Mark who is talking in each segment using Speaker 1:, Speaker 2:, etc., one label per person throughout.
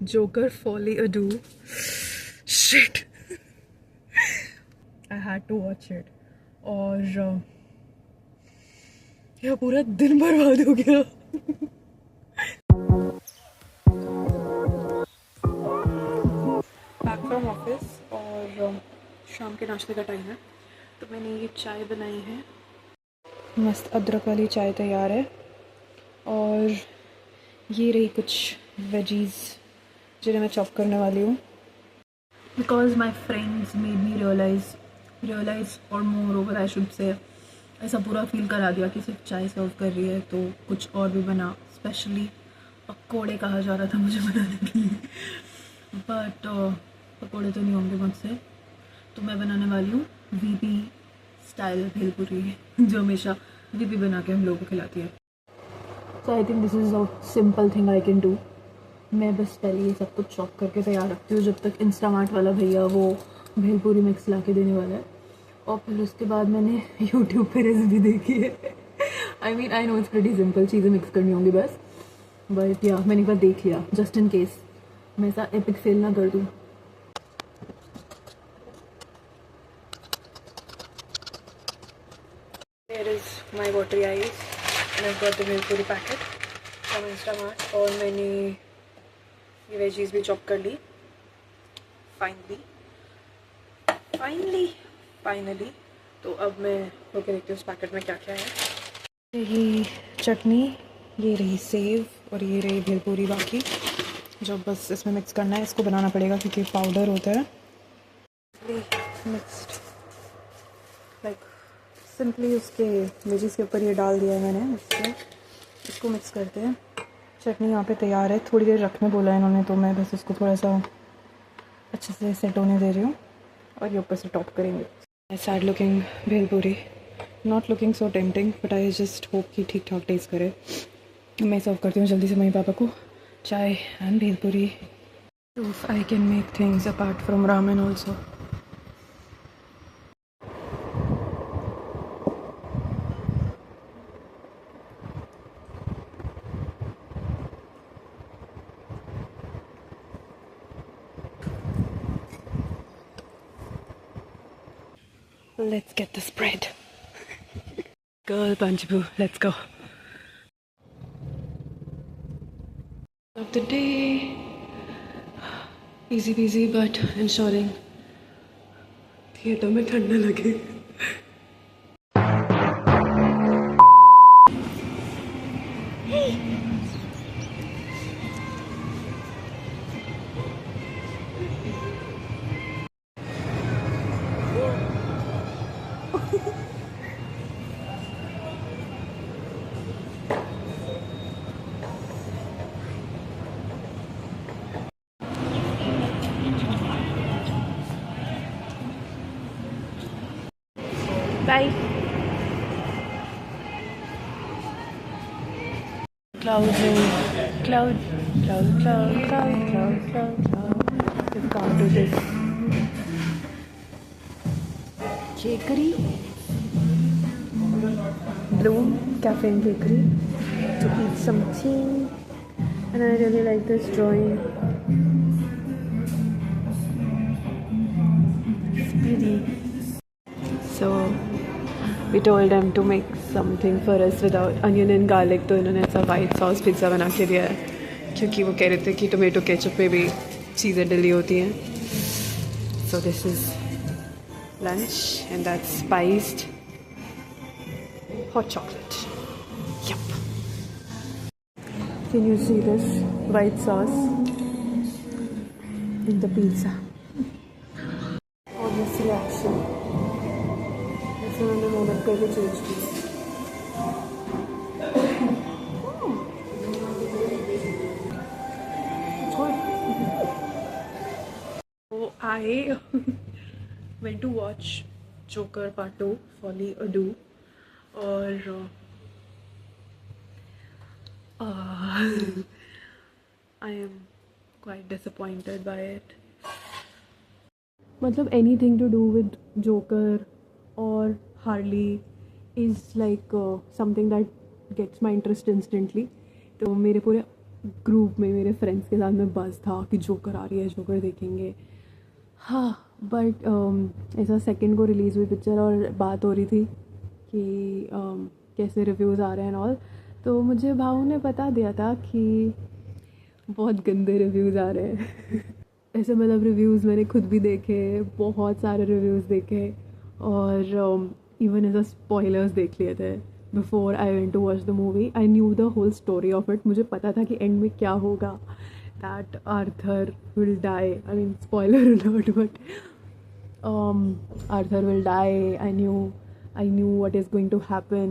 Speaker 1: Joker Folly Ado. Shit. I had to watch it. और यह पूरा दिन बर्बाद हो गया. बैक फ्रॉम ऑफिस और शाम के नाश्ते का टाइम है, तो मैंने ये चाय बनाई है. मस्त अदरक वाली चाय तैयार है. और ये रही कुछ वेजीज जिन्हें मैं चॉप करने वाली हूँ. Because my friends made me realise और more over I should say, ऐसा पूरा फील करा दिया कि सिर्फ चाय सर्व कर रही है तो कुछ और भी बना. स्पेशली पकौड़े कहा जा रहा था मुझे बनाने के लिए, बट पकौड़े तो नहीं होंगे मुझसे. तो मैं बनाने वाली हूँ वीपी स्टाइल भेलपुरी, जो हमेशा वीपी बना के हम लोगों को खिलाती है. So I think this is a simple thing I can do. मैं बस पहले ये सब कुछ चॉप करके तैयार रखती हूँ जब तक इंस्टामार्ट वाला भैया वो भेलपुरी मिक्स ला के देने वाला है. और फिर उसके बाद मैंने यूट्यूब पे रेसिपी देखी है. I know it's pretty simple, चीज़ें मिक्स करनी होंगी बस. बट या मैंने एक बार देख लिया जस्ट इन केस मैं ऐसा एपिक फेल ना कर दूँ. Here is my watery eyes and I've got the bhelpuri packet from Instamart. और मैंने ये वेजीज भी चॉप कर ली. फाइनली. तो अब मैं होके देखती हूँ उस पैकेट में क्या क्या है. यही चटनी, ये रही सेव और ये रही भेलपुरी. बाकी जो बस इसमें मिक्स करना है, इसको बनाना पड़ेगा क्योंकि पाउडर होता है. मिक्सड लाइक सिंपली उसके वेजीज के ऊपर ये डाल दिया है मैंने. इसको मिक्स करते हैं. चटनी यहाँ पे तैयार है. थोड़ी देर रखने बोला है इन्होंने, तो मैं बस इसको थोड़ा सा अच्छे से सेट होने दे रही हूँ और ये ऊपर से टॉप करेंगे. Sad looking bhelpuri, not looking so tempting, but I just hope कि ठीक ठाक टेस्ट करे. मैं सर्व करती हूँ जल्दी से मम्मी पापा को चाय and bhelpuri. I can make things apart from ramen also. Let's get this bread. Girl Panchabu, let's go. Of the day. Easy peasy, but ensuring theatre में ठंड न लगे. Bye. Cloud. We've gone to this bakery, Bloom Cafe and Bakery, to eat some tea. And I really like this drawing. It's pretty. So we told them to make something for us without onion and garlic, तो इन्होंने ऐसा white sauce pizza बना के दिया है क्योंकि वो कह रहे थे कि टोमेटो केचप में भी चीज़ें डली होती हैं. So this is lunch and that's spiced hot chocolate. Yup. Can you see this white sauce in the pizza? Obviously action. उन्होंने मेहनत करके चेंज की. So I went to watch Joker Part 2 Folly Ado और I am quite disappointed by it. मतलब anything to do with Joker or Harley is like something that gets my interest instantly. तो मेरे पूरे group में मेरे friends के साथ में बज़ था कि जोकर आ रही है, जोकर देखेंगे। हाँ, बट ऐसा सेकंड को रिलीज़ हुई पिक्चर और बात हो रही थी कि कैसे रिव्यूज़ आ रहे हैं ऑल, तो मुझे भाऊ ने बता दिया था कि बहुत गंदे रिव्यूज़ आ रहे हैं। ऐसे मतलब रिव्यूज़ मैंने खुद भी देखे, बहुत सारे रिव्यूज़ देखे, और इवन ऐसा स्पॉयलर्स देख लिए थे before I went to watch the movie. I knew the whole story of it, मुझे पता था कि एंड में क्या होगा, that Arthur will die. I mean spoiler alert, but Arthur will die. I knew what is going to happen.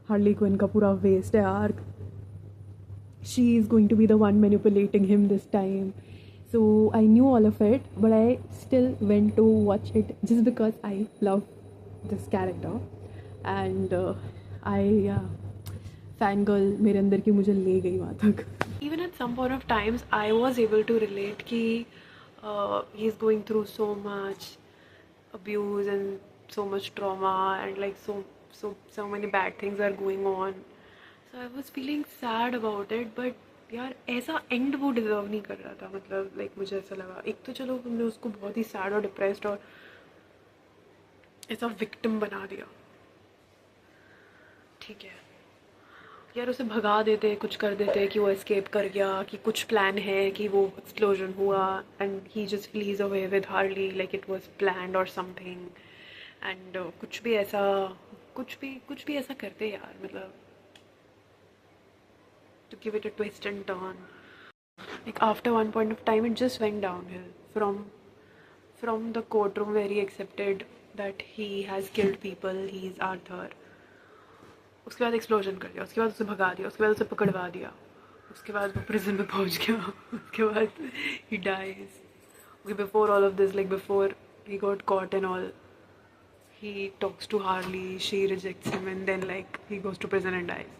Speaker 1: Harley Quinn का पूरा waste है arc, she is going to be the one manipulating him this time. So I knew all of it, but I still went to watch it just because I love this character. And I fangirl मेरे अंदर की मुझे ले गई वहाँ तक. Even at some point of times I was able to relate कि he's going through so much abuse and so much trauma, and like so many bad things are going on. So I was feeling sad about it, but यार ऐसा and वो deserve नहीं कर रहा था. मतलब like मुझे ऐसा लगा, एक तो चलो तुमने उसको बहुत ही सैड और डिप्रेस्ड और ऐसा विक्टिम बना दिया, ठीक है यार, उसे भगा देते, कुछ कर देते कि वो एस्केप कर गया, कि कुछ प्लान है कि वो एक्सप्लोजन हुआ and he just fleas away with Harley like it was planned और समथिंग. एंड कुछ भी ऐसा करते यार, मतलब to give it a twist and turn. Like after one point of time, it just went downhill from the courtroom where he accepted that he has killed people, he is Arthur. उसके बाद explosion कर दिया, उसके बाद उसे भगा दिया, उसके बाद उसे पकड़वा दिया, उसके बाद वो प्रिजन में पहुंच गया, उसके बाद he dies. Okay, before all of this, like before he got caught and all, he talks to Harley, she rejects him, and then like he goes to prison and dies.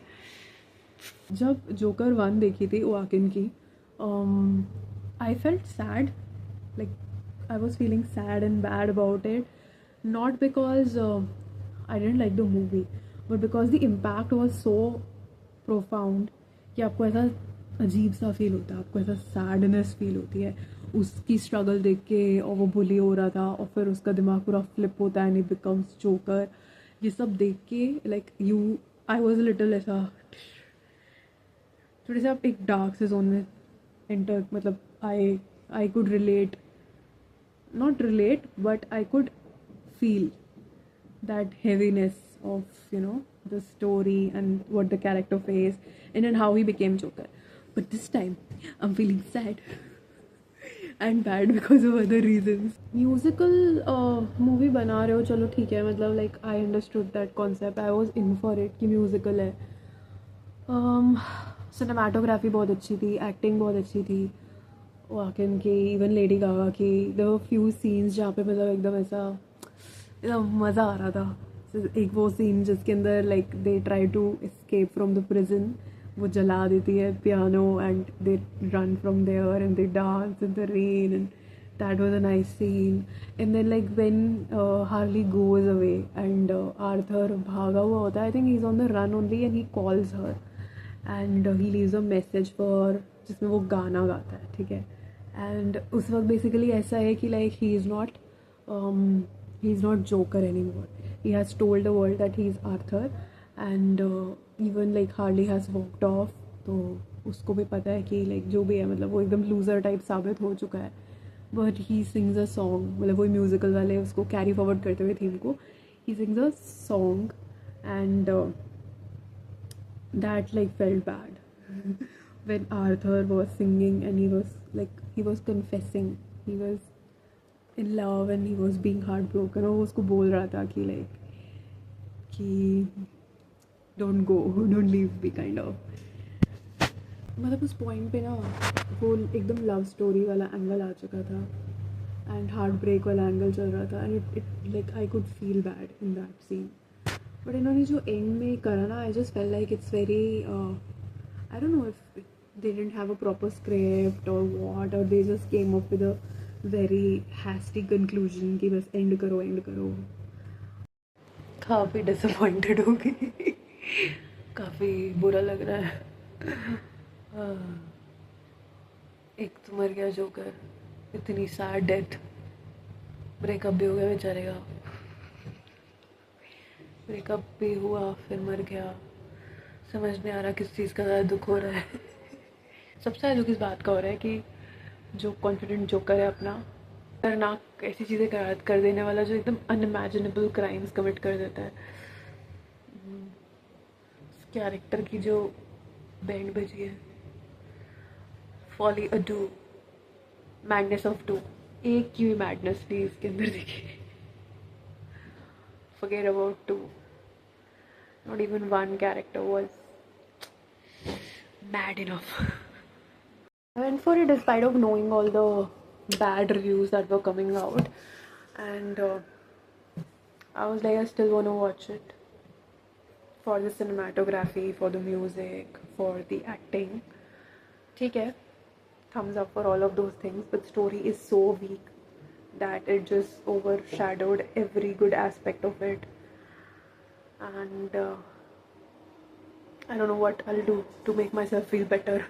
Speaker 1: जब Joker 1 देखी थी Joaquin की, I felt sad, like I was feeling sad and bad about it, not because I didn't like the movie, but because the impact was so profound कि आपको ऐसा अजीब सा feel होता है, आपको ऐसा सैडनेस फील होती है उसकी स्ट्रगल देख के, और वो बुली हो रहा था और फिर उसका दिमाग पूरा फ्लिप होता है एंड ही बिकम्स जोकर. ये सब देख के लाइक आई वॉज लिटिल ऐसा, थोड़े से आप एक डार्क से जोन में एंटर, मतलब I could relate, not relate, but I could feel that heaviness of the story and what the character faced and how he became Joker. But this time I'm feeling sad and bad because of other reasons. Musical movie बना रहे हो, चलो ठीक है, मतलब like I understood that concept, I was in for it कि musical है. Cinematography बहुत अच्छी थी, एक्टिंग बहुत अच्छी थी वाकिन की, इवन लेडी गागा की. देयर वर फ्यू सीन्स जहाँ पे मतलब एकदम ऐसा एकदम मज़ा आ रहा था. एक वो सीन जिसके अंदर like they try to escape from the prison, वो जला देती है piano and they run from there and they dance in the rain, and that was a nice scene. And then like when Harley goes away and Arthur भागा हुआ होता है, I think he's on the run only, and he calls her and he leaves a message for, जिसमें वो गाना गाता है, ठीक है. एंड उस वक्त बेसिकली ऐसा है कि like he is not joker any more, he has told the world that he is Arthur, and even like Harley has walked off. तो उसको भी पता है कि लाइक जो भी है, मतलब वो एकदम लूज़र टाइप साबित हो चुका है. But he sings a song, मतलब वही म्यूजिकल वाले उसको कैरी फॉरवर्ड करते हुए थीम को, he sings a song and that like felt bad when Arthur was singing and he was confessing, he was in love and he was being heartbroken, और वो उसको बोल रहा था कि कि don't go, don't leave me kind of. मतलब उस पॉइंट पे ना वो एकदम लव स्टोरी वाला एंगल आ चुका था एंड हार्ट ब्रेक वाला एंगल चल रहा था, and it like I could feel bad in that scene. But इन्होंने जो एंड में करा ना, I just felt like it's very, I don't know if they didn't have a proper script और व्हाट, और they just came up with a very hasty conclusion कि बस and करो. काफ़ी डिसअपॉइंटेड होगी, काफ़ी बुरा लग रहा है. एक तो मर गया जोकर, इतनी सैड डेथ, ब्रेकअप भी हो गया बेचारे का, ब्रेकअप भी हुआ फिर मर गया, समझ नहीं आ रहा किस चीज़ का ज़्यादा दुख हो रहा है। सबसे ज़्यादा दुख इस बात का हो रहा है कि जो कॉन्फिडेंट जोकर है अपना, खतरनाक ऐसी चीज़ें कर देने वाला, जो एकदम अनइमेजिनेबल क्राइम्स कमिट कर देता है, कैरेक्टर की जो बैंड बजी है, फॉली अडू, मैडनेस ऑफ टू, एक की भी मैडनेस नहीं इसके अंदर दिखी। forget about two, not even one character was mad enough. I went for it despite of knowing all the bad reviews that were coming out, and I was like, I still want to watch it for the cinematography, for the music, for the acting. ठीक है, thumbs up for all of those things, but story is so weak that it just overshadowed every good aspect of it, and I don't know what I'll do to make myself feel better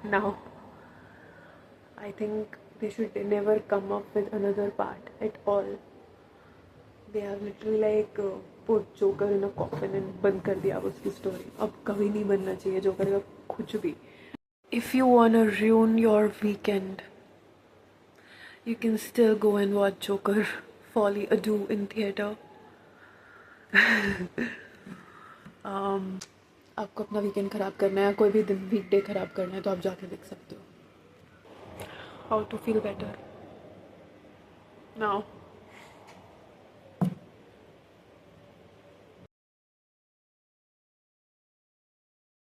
Speaker 1: now. I think they should never come up with another part at all. They have literally like put Joker in a coffin and बंद कर दिया अब उसकी story. अब कभी नहीं बनना चाहिए Joker का कुछ भी. If you wanna ruin your weekend, you can still go and watch Joker Folly Ado in theater. आपको अपना वीकेंड ख़राब करना है या कोई भी दिन वीकडे ख़राब करना है तो आप जाके देख सकते हो. How to feel better now.